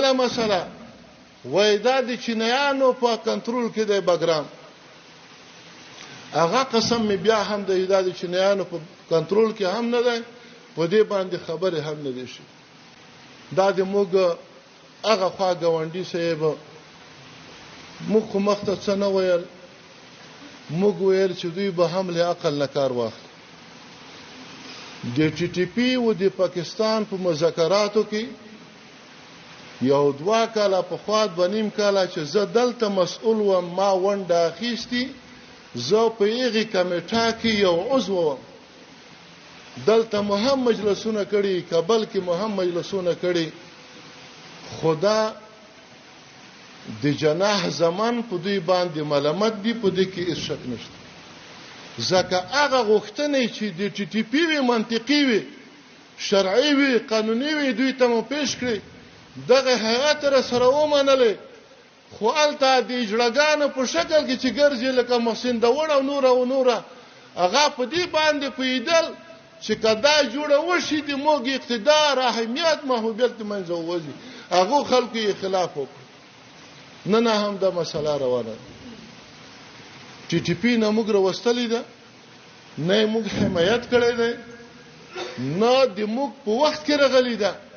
بل مسله وای دا د چینایانو په کنټرول کې دی بګرام هغه قسم می بیا هم د ایداد چینایانو په کنټرول کې هم نه دی په دې باندې خبره هم نه دي شي دا د موږ هغه خوا غونډي صاحب موږ مخته څه نه ویل موږ ویل چې دوی به هم له عقل نه کار واخلي د ټي ټي پی او د پاکستان په مذاکراتو کې یو دوا کاله په خواد بنیم کاله چې زه دلته مسؤل و ما ونډه اخیستی زه په یغي کمیټه کې یو عضو وم دلته مهم مجلسونه کړي کابل کې مهم مجلسونه کړي خدا د جناح زمان په دوی باندې ملامت دي په دې کې هیڅ شک نشته ځکه هغه غوښتنې چې د ټي ټي پی وی منطقي وي شرعي وي قانوني وي دوی ته مو پیش کړی دغه هیئت را سره ومنلې خو الته د اجړګانو په شکل کې چې ګرځي لکه محسن داوړ او نوره هغه په دې باندې پیدل چې کدا جوړه وشي د موږ اقتدار اهمیت محبوبیت منځ وځي هغه خلکو یې خلاف وکړ نه هم دا مسله روانه ټي ټي پی نه موږ راوستلې ده نه موږ حمایت کړی دی نه د موږ په وخت کې راغلی ده